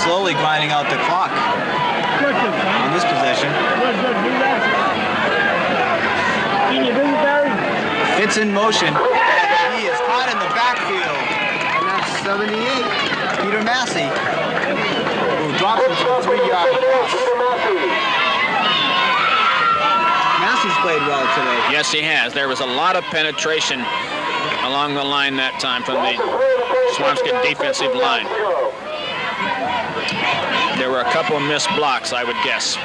slowly grinding out the clock on this possession. Fitz in motion, and he is caught in the backfield. And that's 78, Peter Massey, who drops him for a 3-yard loss. Massey's played well today. Yes, he has. There was a lot of penetration along the line that time from the Swampscott defensive line. There were a couple of missed blocks, I would guess.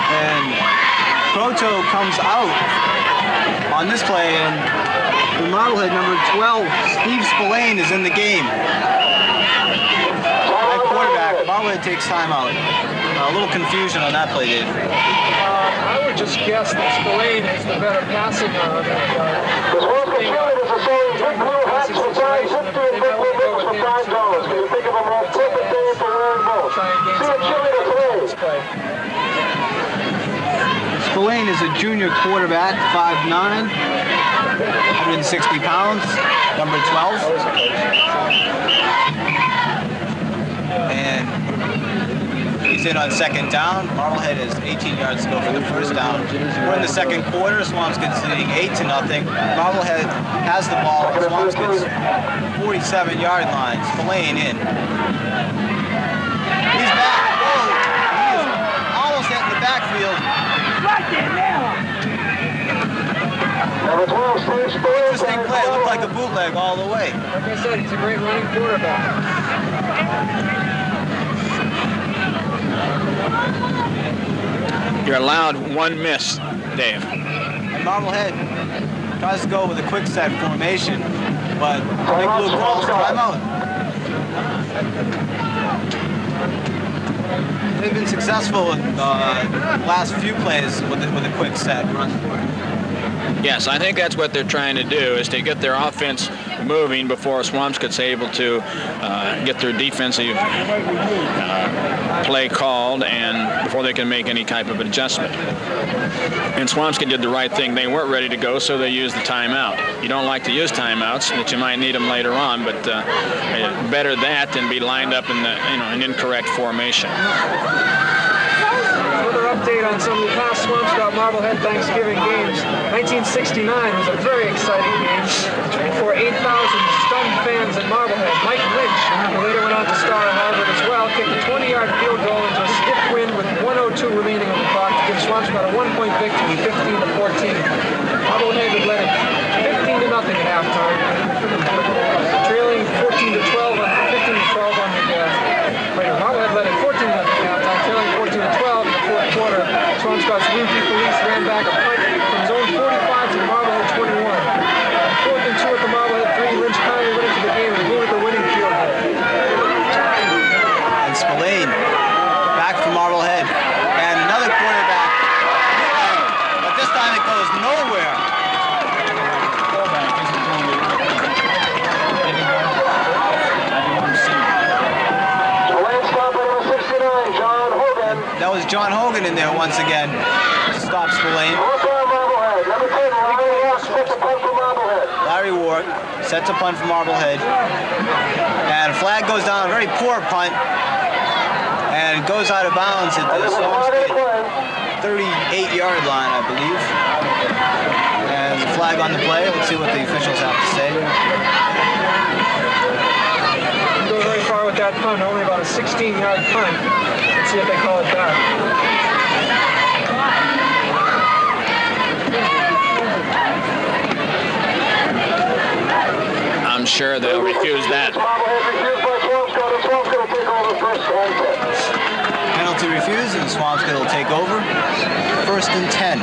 And Proto comes out on this play, and the Marblehead number 12, Steve Spillane, is in the game. At quarterback, Marblehead takes time out. A little confusion on that play, Dave. I would just guess that Spillane is the better passing on Spillane is a junior quarterback, 5'9", 160 pounds, number 12. And he's in on second down. Marblehead has 18 yards to go for the first down. We're in the second quarter. Swampscott's leading 8-0. Marblehead has the ball at Swampscott's 47-yard line. Spillane in. He's back. Whoa. He is almost in the backfield. Interesting play. It looked like a bootleg all the way. Like I said, he's a great running quarterback. You're allowed one miss, Dave. And Marblehead tries to go with a quick set formation, but Big Blue calls timeout. They've been successful in the last few plays with a quick set run. Yes, I think that's what they're trying to do, is to get their offense moving before Swampscott's able to get their defensive play called and before they can make any type of adjustment. And Swampscott did the right thing. They weren't ready to go, so they used the timeout. You don't like to use timeouts, but you might need them later on, but better that than be lined up in an incorrect formation. Further update on some of the past Swampscott Marblehead Thanksgiving games. 1969 was a very exciting game for 8,000 stunned fans at Marblehead. Mike Lynch, who later went on to star at Harvard as well, kicked a 20-yard field goal into a stiff wind with 1:02 remaining on the clock to give Swampscott a 1-point victory, 15-14. Marblehead had led it 15-0 at halftime, trailing 14-12 on 15-12 on the. Marblehead led it 14-0 at halftime, trailing 14-12 in the fourth quarter. Swampscott's Rudy Police ran back a punt from zone 45 to the Marblehead 21. 4th and 2 at the Marblehead 3. Lynch kindly went into the game and blew with the winning field goal. And Spillane back from Marblehead. And another quarterback. But this time it goes nowhere. That was John Hogan in there once again to stop Spillane. Larry Ward sets a punt for Marblehead. And a flag goes down, a very poor punt. And goes out of bounds at the Swampscott 38-yard line, I believe. And the flag on the play. Let's see what the officials have to say. Didn't go very far with that punt, only about a 16-yard punt. Let's see if they call it back. I'm sure they'll refuse that. Penalty refused, and Swampscott will take over. 1st and 10.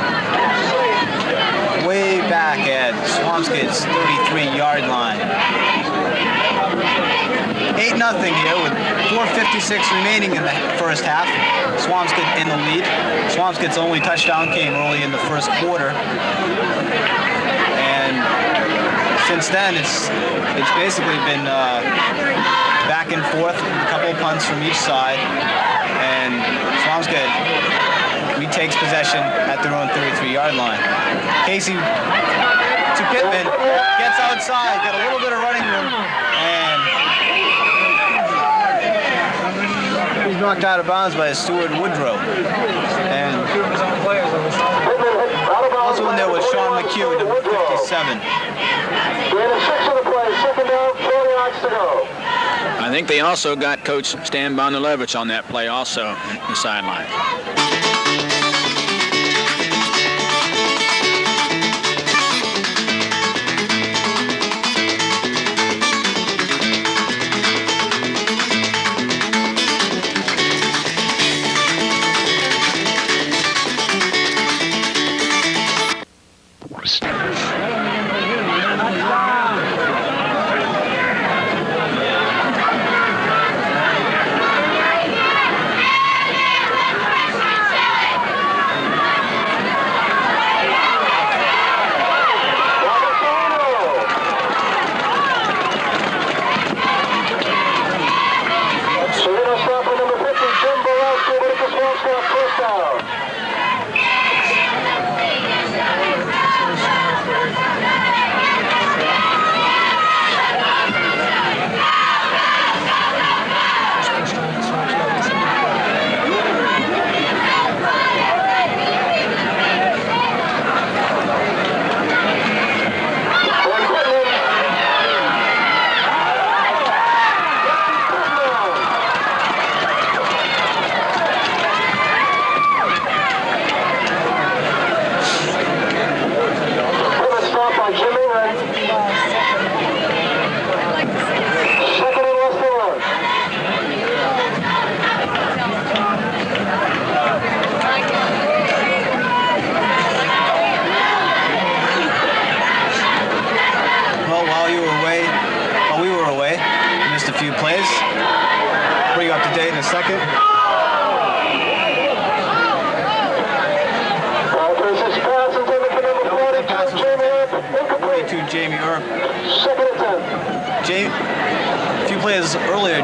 Way back at Swampscott's 33-yard line. 8-0 here with 4:56 remaining in the first half. Swampscott in the lead. Swampscott's only touchdown came early in the first quarter. And since then, it's basically been back and forth, a couple of punts from each side. And Swampscott retakes possession at their own 33-yard line. Casey to Pittman, gets outside, got a little bit of running room, and knocked out of bounds by Stuart Woodrow. And also in there was Sean McHugh, number 57. I think they also got Coach Stan Bonilevich on that play also in the sideline.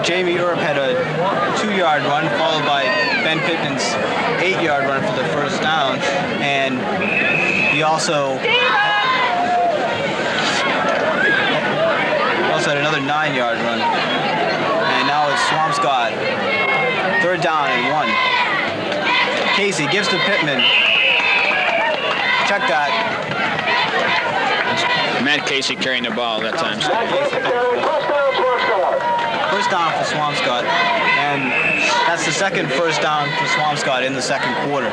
Jamie Earp had a 2-yard run, followed by Ben Pittman's 8-yard run for the first down, and he also had another 9-yard run. And now it's Swampscott, 3rd down and 1. Casey gives to Pittman. Check that. Matt Casey carrying the ball that time. First down for Swampscott, and that's the second first down for Swampscott in the second quarter.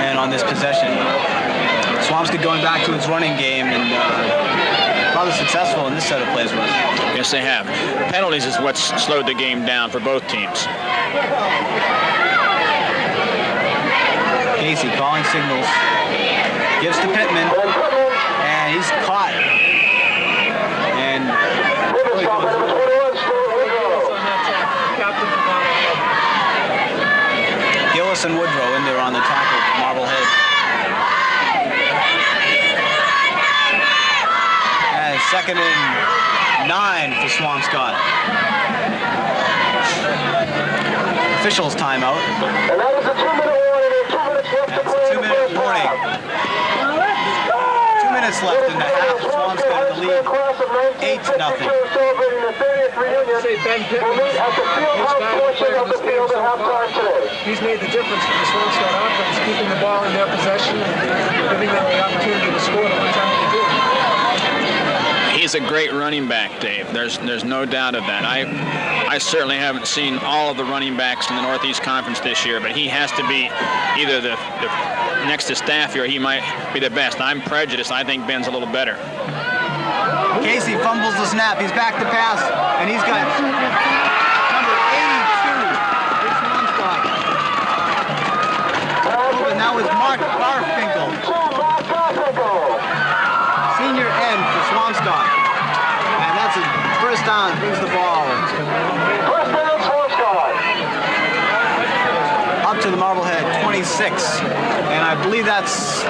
And on this possession, Swampscott going back to its running game and rather successful in this set of plays. Yes, they have. Penalties is what's slowed the game down for both teams. Casey calling signals, gives to Pittman, and he's caught. And Gillis and Woodrow in there on the tackle, Marblehead. And 2nd and 9 for Swampscott. Officials timeout. And that was a 2-minute warning. 2 minutes left to play. That's a 2-minute warning. 2 minutes left in the half. Swampscott in the lead. 8-0. Say Ben Pittman is back in this game so far. He's made the difference for the Swampscott offense, keeping the ball in their possession and giving them the opportunity to score the one time they do. He's a great running back, Dave. There's no doubt of that. I certainly haven't seen all of the running backs in the Northeast Conference this year, but he has to be either the next to Staffy or he might be the best. I'm prejudiced. I think Ben's a little better. Casey fumbles the snap. He's back to pass, and he's got number 82 for Swampscott. And that was Mark Garfinkel, senior end for Swampscott. And that's a first down, brings the ball. First down, Swampscott. Up to the Marblehead, 26. And I believe that's...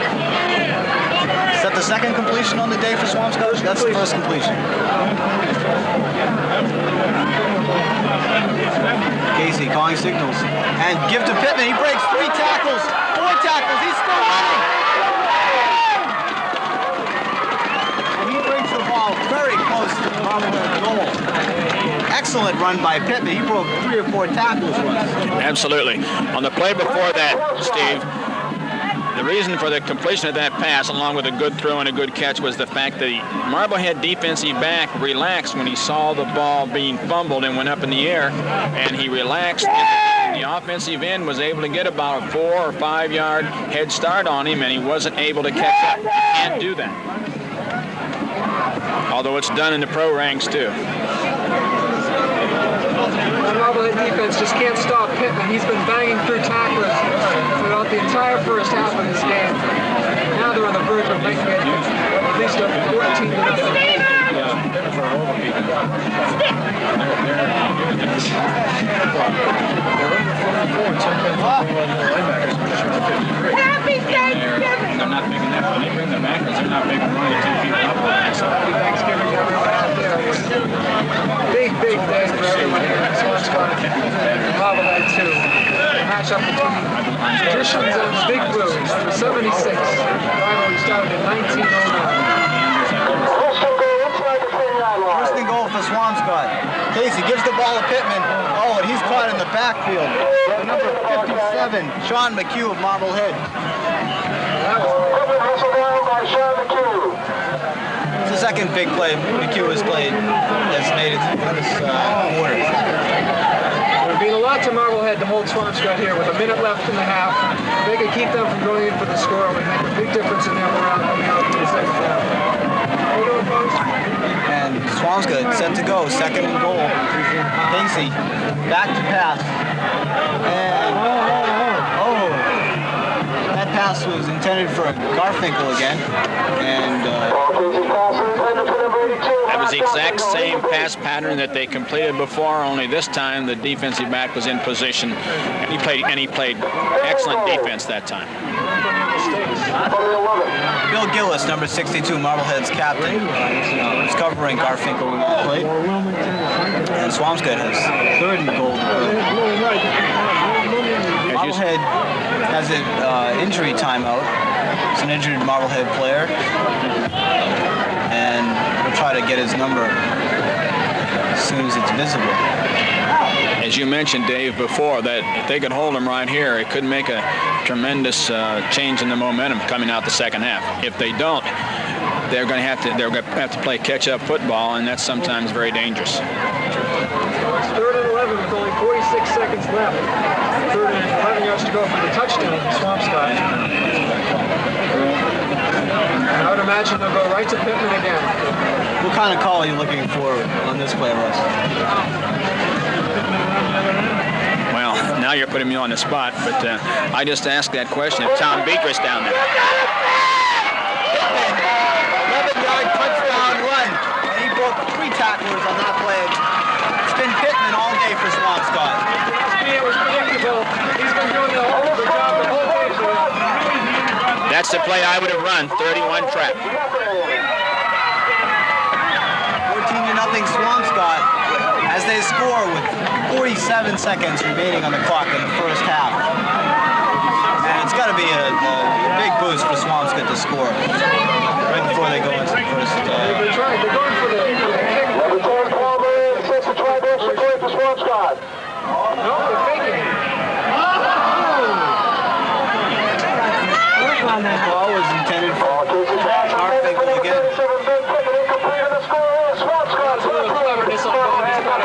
Is that the second completion on the day for Swampscott? That's the first completion. Casey calling signals. And give to Pittman. He breaks 3 tackles, 4 tackles. He's still running. And he brings the ball very close to the Marblehead goal. excellent run by Pittman. He broke 3 or 4 tackles once. Absolutely. On the play before that, Steve, the reason for the completion of that pass, along with a good throw and a good catch, was the fact that the Marblehead defensive back relaxed when he saw the ball being fumbled and went up in the air, and he relaxed. And the offensive end was able to get about a 4 or 5 yard head start on him, and he wasn't able to catch up. You can't do that. Although it's done in the pro ranks too. The Marblehead defense just can't stop Pittman. He's been banging through tacklers throughout the entire first half of this game. Now they're on the verge of making it at least a 14-0 lead. Happy Thanksgiving! They're not making that when they bring them back because they're not making money to 2 people up on that. So Happy Thanksgiving, everyone out there. Big day for everyone here in Swampscott. Marblehead 2. Match up between Traditions and the Big Blues for 76. Rivalry started in 1909. First and goal for Swampscott. Casey gives the ball to Pittman. Oh, and he's caught in the backfield. Number 57, Sean McHugh of Marblehead. It's the second big play McHugh has played that's made it this quarter. It would mean a lot to Marblehead to hold Swampscott here with a minute left in the half. If they could keep them from going in for the score, it would make a big difference in their morale coming out for the second half. How you doing, folks? And Swampscott set to go, second and goal. Casey, back to pass. And, that pass was intended for Garfinkel again. And, that was the exact same pass pattern that they completed before, only this time the defensive back was in position. And he played excellent defense that time. Bill Gillis, number 62, Marblehead's captain, was covering Garfinkel when he played. And Swampscott has third and goal. Marblehead has an injury timeout. It's an injured Marblehead player. And we'll try to get his number as soon as it's visible. As you mentioned, Dave, before, that if they could hold him right here, it could make a tremendous change in the momentum coming out the second half. If they don't, they're going to have to play catch-up football, and that's sometimes very dangerous. It's 3rd and 11 with only 46 seconds left. 3rd and 11 yards to go for the touchdown in Swampscott. I would imagine they'll go right to Pittman again. What kind of call are you looking for on this play, Russ? Well, now you're putting me on the spot, but I just asked that question of Tom Beatrice down there. 11-yard touchdown run, and he broke 3 tacklers on that play. It's been Pittman all day for Swampscott. It was predictable. He's been doing the job the whole day for him. That's the play I would have run, 31 trap. 14-0 Swampscott as they score with 47 seconds remaining on the clock in the first half. And it's got to be a big boost for Swampscott to score right before they go into the first. They're going for the kick. No, they're faking it. That ball was intended for Garfinkel again. That's a little cleverness on Bobby's part.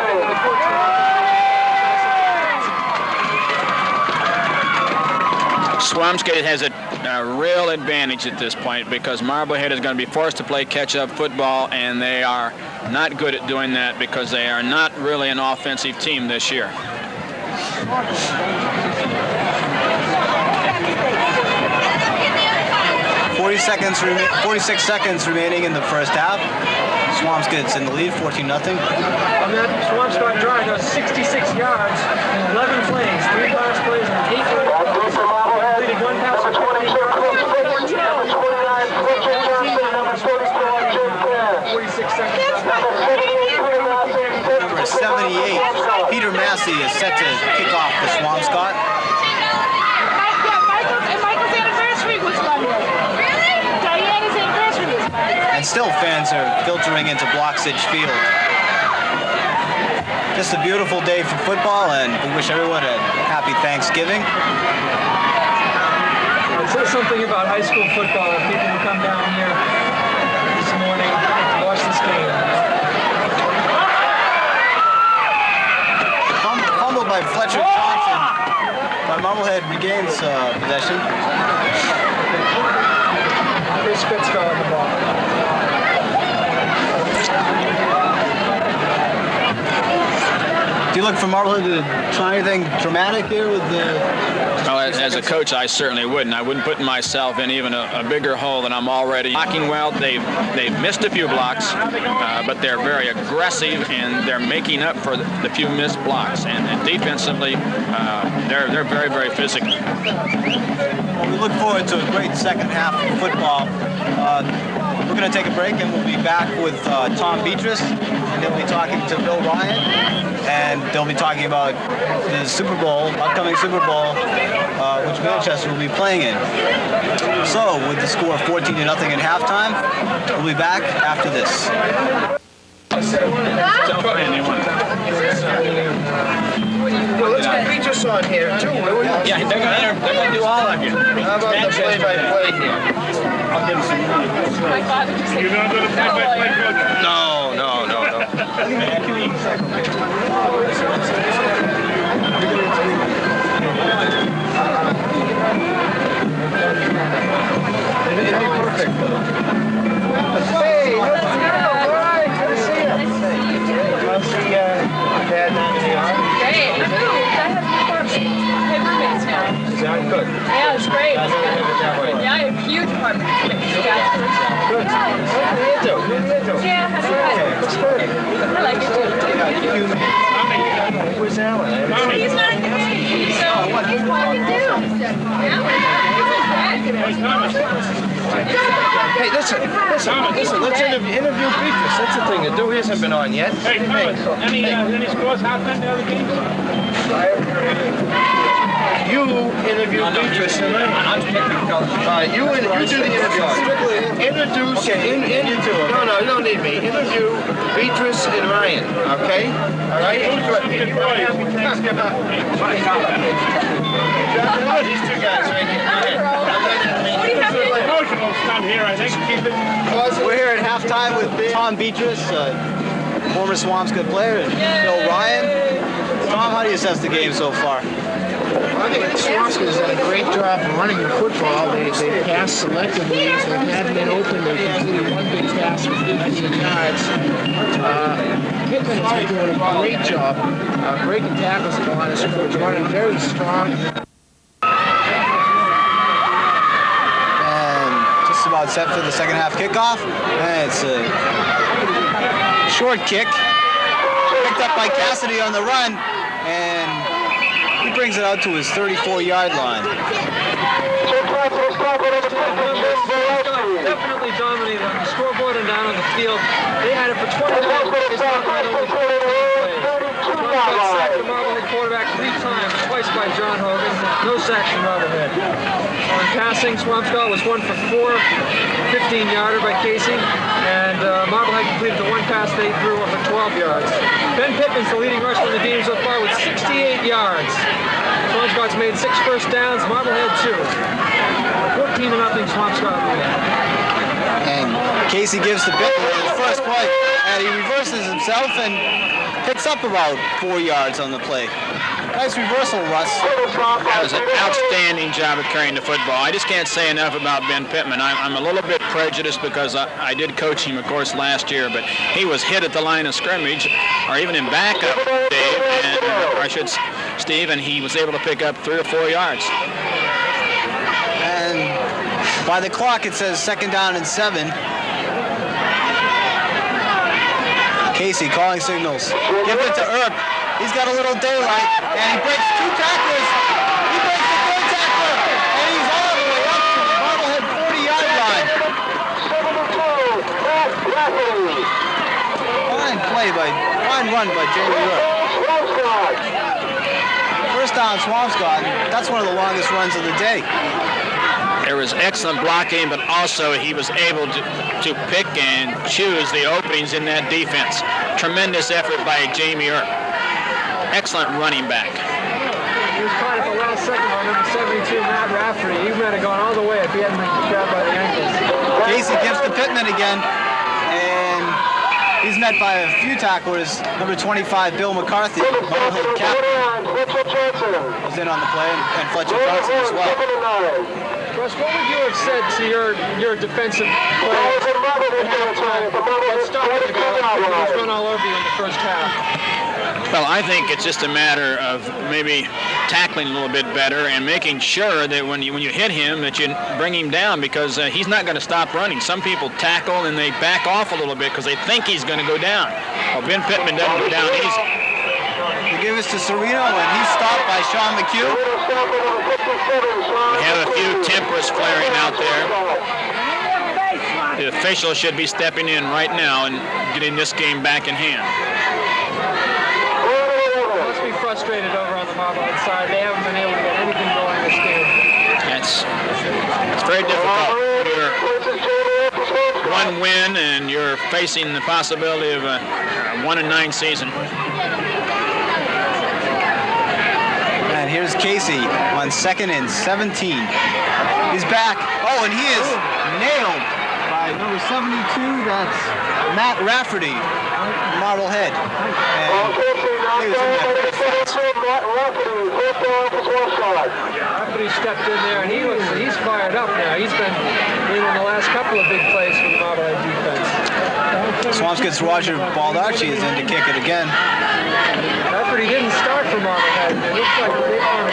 Swampscott has a real advantage at this point because Marblehead is going to be forced to play catch-up football, and they are not good at doing that because they are not really an offensive team this year. 46 seconds remaining in the first half. Swampscott's in the lead, 14-0. On that Swampscott drive, that was 66 yards, 11 plays, 3 pass plays, and 8 runs. Completed 1 pass for 20 yards. 46 seconds left. Number 78, Peter Massey is set to kick off the Swampscott. Michael's anniversary was Monday. Really? Diana's anniversary was Monday. And still fans are filtering into Bloxage Field. Just a beautiful day for football, and we wish everyone a happy Thanksgiving. It says something about high school football and people who come down here this morning to watch this game. Fumbled by Fletcher Johnson, but Marblehead regains possession. Chris Spitzko on the ball. Do you look for Marblehead to try anything dramatic here with the... Well, as a coach, I certainly wouldn't. I wouldn't put myself in even a bigger hole than I'm already. Blocking well, they've missed a few blocks, but they're very aggressive and they're making up for the few missed blocks. And defensively, they're very, very physical. Well, we look forward to a great second half of football. We're going to take a break and we'll be back with Tom Beatrice, and they'll be talking to Bill Ryan, and they'll be talking about the Super Bowl, upcoming Super Bowl, which Manchester will be playing in. So, with the score 14-0 at halftime, we'll be back after this. Well, let's get Beatrice on here, too, will we? Yeah, they're going to do all of you. How about the play-by-play here? My father just said, You're going to do the play-by-play, coach? No. It'd be perfect. Hey, what's up? All right, good to see you. Want to see Dad down in the yard? great. I have new roommates now. Is that good? Yeah, it's great. I never did it that way. Yeah, I have a huge apartment space. Good. What do you do? Yeah, that's Okay, good. looks good. I like it too. Where's Alan? He's not in the game. So, what do you want to do? Hey, listen, let's interview Beatrice. That's the thing to do. He hasn't been on yet. Hey, Thomas, any scores happening in the other games? You interview Beatrice tonight. You do the interview. Introduce. No, you don't need me. Interview Beatrice and Ryan. Okay? All right. These two guys right here. What do you have to do? Emotional stuff here, I think. Keep it. We're here at halftime with Tom Beatrice, former Swampscott player, and Bill Ryan. Tom, how do you assess the game so far? I think Swampscott has done a great job of running the football. They pass selectively. If they hadn't been open, they completed one big pass for 15 yards. Pittman has been doing a great job breaking tackles at the line of scrimmage, running very strong. And just about set for the second half kickoff. And it's a short kick. Picked up by Cassidy on the run. And he brings it out to his 34-yard line. Definitely dominated on the scoreboard and down on the field. They had it for 20 minutes. Got sacked the Marblehead quarterback 3 times, twice by John Hogan. No sacks from Marblehead. On passing, Swampscott was 1 for 4, 15-yarder by Casey, and Marblehead completed the one pass they threw for 12 yards. Ben Pittman's the leading rusher in the game so far with 68 yards. Swampscott's made 6 first downs, Marblehead 2. 14-0 Swampscott lead. And Casey gives to Pittman his first play. And he reverses himself and picks up about 4 yards on the play. Nice reversal, Russ. That was an outstanding job of carrying the football. I just can't say enough about Ben Pittman. I'm a little bit prejudiced because I did coach him, of course, last year, but he was hit at the line of scrimmage, or even in backup, Dave, Steve, and he was able to pick up 3 or 4 yards. And by the clock, it says 2nd down and 7. Casey calling signals. Give it to Earp. He's got a little daylight, and he breaks 2 tacklers. He breaks the 3rd tackler, and he's all the way up to the Marblehead 40-yard line. Fine run by Jamie Earp. First down, Swampscott. That's one of the longest runs of the day. There was excellent blocking, but also he was able to pick and choose the openings in that defense. Tremendous effort by Jamie Earp. excellent running back. He was caught at the last second by number 72, Matt Rafferty. He might have gone all the way if he hadn't been grabbed by the ankles. Casey gives to Pittman again, and he's met by a few tacklers. Number 25, Bill McCarthy, Marblehead captain, was in on the play, and Fletcher Johnson as well. Russ, what would you have said to your defensive players at halftime? Let's start with the guy like Pittman, who's run all over you in the first half. Well, I think it's just a matter of maybe tackling a little bit better and making sure that when you hit him that you bring him down, because he's not going to stop running. Some people tackle and they back off a little bit because they think he's going to go down. Well, Ben Pittman doesn't go down easy. They give us to Sereno, and he's stopped by Sean McHugh. We have a few tempers flaring out there. The officials should be stepping in right now and getting this game back in hand. Must be frustrated over on the Marblehead side. They haven't been able to get anything going this game. It's very difficult. You're one win and you're facing the possibility of a 1-9 season. And here's Casey on 2nd and 17. He's back. Oh, and he is nailed by number 72. That's Matt Rafferty, Marblehead. And he was in there. Rafferty stepped in there, and he's fired up now. He's been in the last couple of big plays for the Marblehead defense. Swampscott's Roger Baldacci is in to kick it again. Rafferty didn't start for Marblehead. It looks like they are.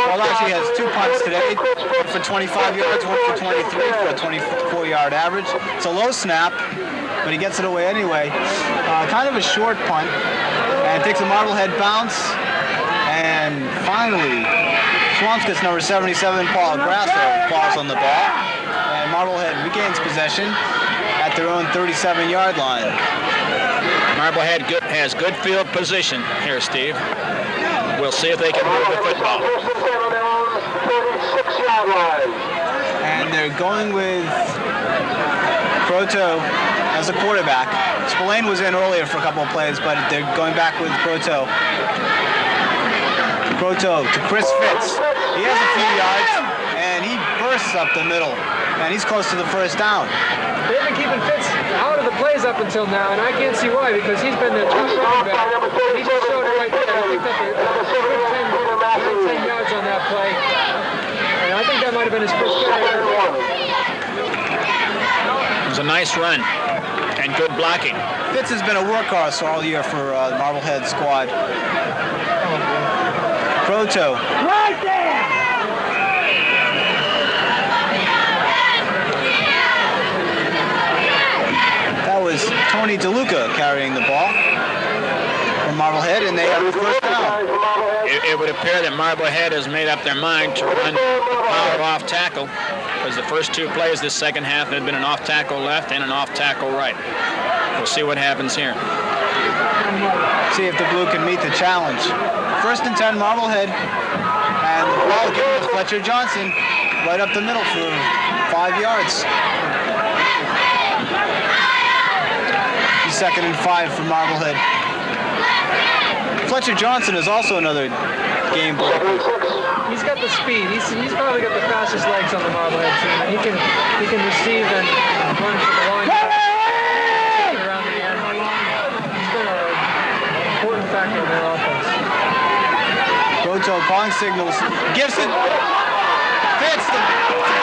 Baldacci has 2 punts today, one for 25 yards, one for 23 for a 24-yard average. It's a low snap, but he gets it away anyway. Kind of a short punt, and takes a Marblehead bounce. And finally, Swampscott's number 77, Paul Grasso, falls on the ball. And Marblehead regains possession at their own 37-yard line. Marblehead has good field position here, Steve. We'll see if they can move the football. And they're going with Proto as a quarterback. Spillane was in earlier for a couple of plays, but they're going back with Proto. Proto to Chris Fitz. He has a few yards, and he bursts up the middle, and he's close to the first down. They've been keeping Fitz out of the plays up until now, and I can't see why, because he's been their top running back. He just showed it right there. I think that's a good 10 yards on that play. And I think that might have been his first carry. It was a nice run and good blocking. Fitz has been a workhorse all year for the Marblehead squad. Proto. Right there! That was Tony DeLuca carrying the ball from Marblehead, and they have the first down. It would appear that Marblehead has made up their mind to run power off tackle, because the first 2 plays this second half had been an off tackle left and an off tackle right. We'll see what happens here. See if the Blue can meet the challenge. 1st and 10 Marblehead, and the ball given to Fletcher Johnson right up the middle for 5 yards. 2nd and 5 for Marblehead. Fletcher Johnson is also another game breaker. He's got the speed. He's probably got the fastest legs on the Marblehead team. And he can receive and run for the line. Around the end. He's been an important factor in their offense. Proto calling signals. Gibson fits the fumble.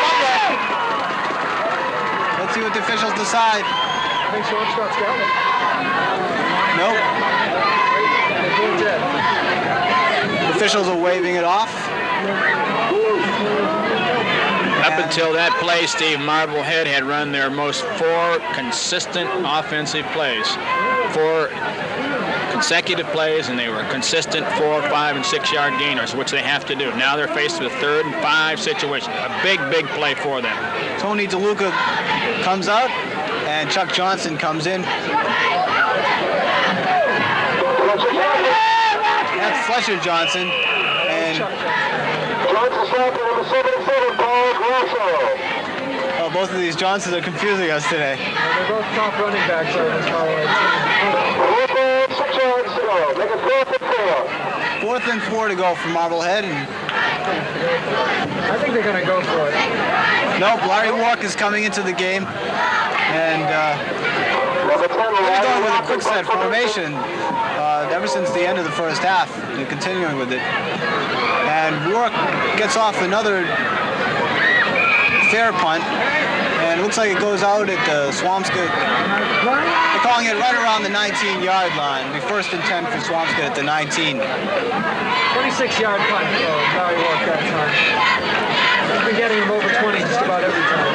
Let's see what the officials decide. I think Swampscott's got it. Nope. The officials are waving it off. Up until that play, Steve, Marblehead had run their most 4 consistent offensive plays. 4 consecutive plays, and they were consistent 4, 5, and 6 yard gainers, which they have to do. Now they're faced with a 3rd and 5 situation. A big, big play for them. Tony DeLuca comes out, and Chuck Johnson comes in. That's Fletcher Johnson, and both of these Johnsons are confusing us today. They're both top running backs on this Marblehead team. 4th and 4 to go for Marblehead. And I think they're going to go for it. nope, Larry Wark is coming into the game. And they're going with a quick set formation ever since the end of the first half. They're continuing with it. And Wark gets off another fair punt. And it looks like it goes out at the Swampscott. They're calling it right around the 19-yard line. It'll be 1st and 10 for Swampscott at the 19. 26-yard punt for Larry Wark that time. He's been getting him over 20 just about every time.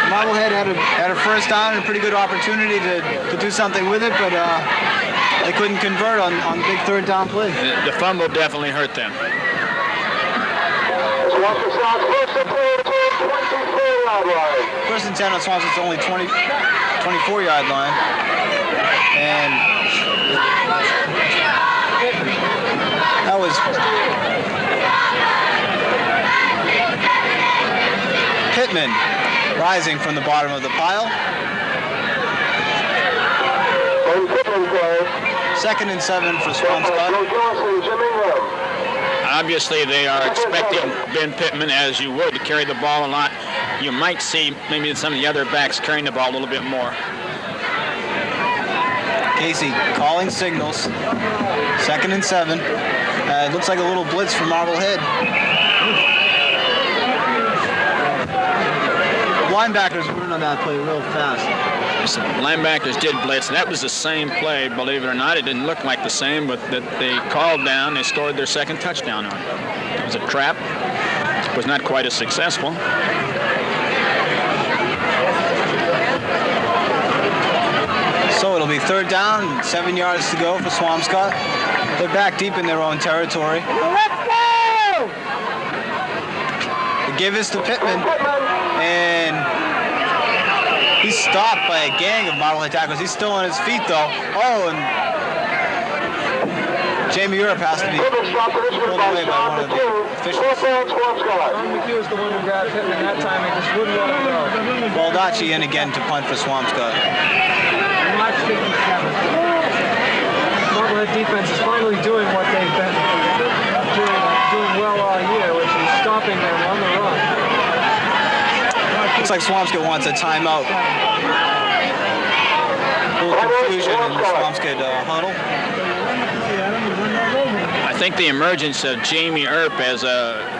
Marblehead had a first down and a pretty good opportunity to do something with it, but they couldn't convert on the big 3rd down play. The fumble definitely hurt them. First and 10 on Swampscott's only 24-yard line. And that was Pittman rising from the bottom of the pile. 2nd and 7 for Swampscott. Obviously, they are expecting Ben Pittman, as you would, to carry the ball a lot. You might see maybe some of the other backs carrying the ball a little bit more. Casey calling signals. 2nd and 7. It looks like a little blitz from Marblehead. Linebackers running on that play real fast. Listen, linebackers did blitz, and that was the same play, believe it or not. It didn't look like the same, but that they called down. They scored their 2nd touchdown on it. It was a trap. It was not quite as successful. So it'll be 3rd down, 7 yards to go for Swampscott. They're back deep in their own territory. They give this to Pittman, and he's stopped by a gang of Marblehead tacklers. He's still on his feet, though. Oh, and Jamie Europe has to be pulled away by one of the officials. Ron McHugh is the one who grabbed Pittman that time and just wouldn't let him go. Baldacci in again to punt for Swampscott. March 57. Marblehead defense is finally doing what they've been doing well all year, which is stopping them on the run. Looks like Swampscott wants a timeout. A little confusion in the Swampscott huddle. I think the emergence of Jamie Earp as a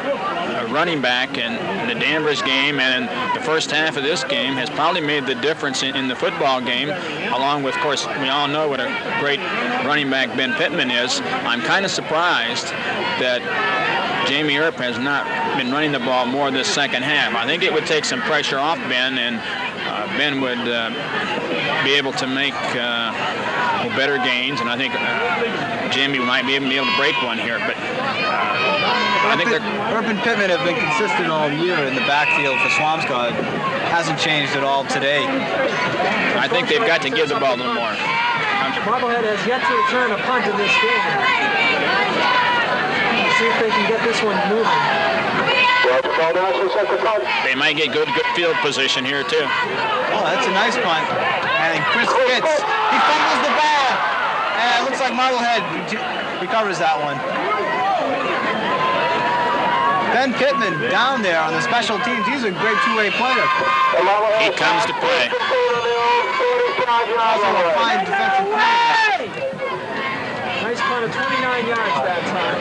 running back in the Danvers game and in the first half of this game has probably made the difference in the football game, along with, of course, we all know what a great running back Ben Pittman is. I'm kind of surprised that Jamie Earp has not been running the ball more this 2nd half. I think it would take some pressure off Ben, and Ben would be able to make better gains, and I think Jamie might be able to break one here. But I think Earp and Pittman have been consistent all year in the backfield for Swampscott. Hasn't changed at all today. I think they've got to give the ball a little more. Marblehead has yet to return a punt in this game. See if they can get this one moving. They might get good field position here, too. Oh, that's a nice punt. And Chris Fitz, he fumbles the ball. And it looks like Marblehead recovers that one. Ben Pittman down there on the special teams. He's a great two-way player. He comes to play. Also a fine defensive player. Nice punt of 29 yards that time.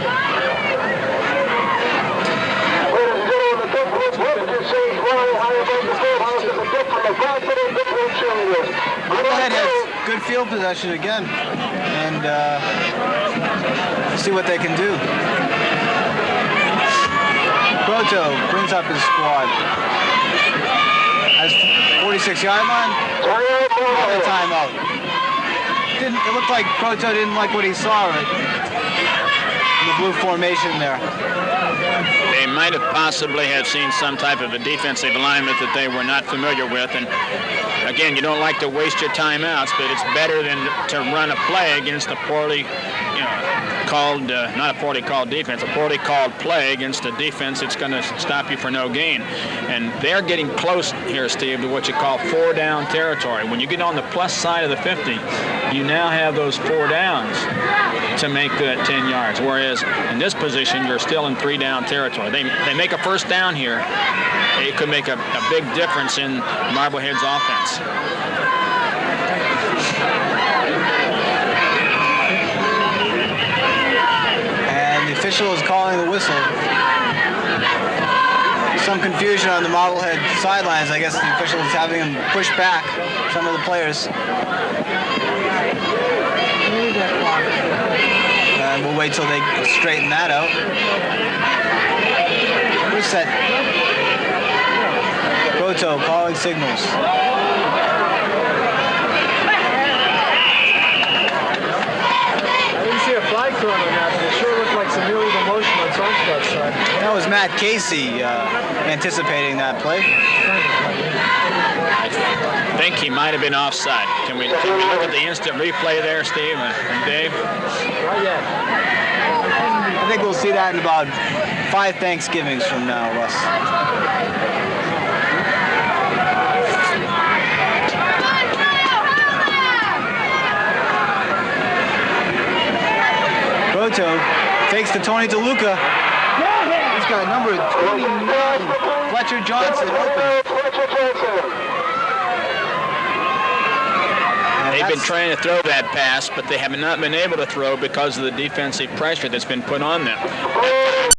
Marblehead has good field possession again, and see what they can do. Proto brings up his squad. Has 46-yard line. A timeout. It looked like Proto didn't like what he saw in the blue formation there. They might have possibly have seen some type of a defensive alignment that they were not familiar with. And again, you don't like to waste your timeouts, but it's better than to run a play against a poorly, called, not a poorly called defense, a poorly called play against a defense that's going to stop you for no gain. And they're getting close here, Steve, to what you call 4-down territory. When you get on the plus side of the 50, you now have those 4 downs to make that 10 yards. Whereas in this position, you're still in 3-down territory. They make a first down here. It could make a big difference in Marblehead's offense. And the official is calling the whistle. Some confusion on the Marblehead sidelines. I guess the official is having them push back some of the players. And we'll wait till they straighten that out. Where's that? Goto calling signals. I didn't see a flag thrown on that, but it sure looked like some really good motion on Swampscott's side. That was Matt Casey anticipating that play. I think he might have been offside. Can we look at the instant replay there, Steve and Dave? Not yet. I think we'll see that in about 5 Thanksgivings from now, Russ. Goto fakes to Tony DeLuca. He's got number 29, Fletcher Johnson open. They've been trying to throw that pass, but they have not been able to throw because of the defensive pressure that's been put on them.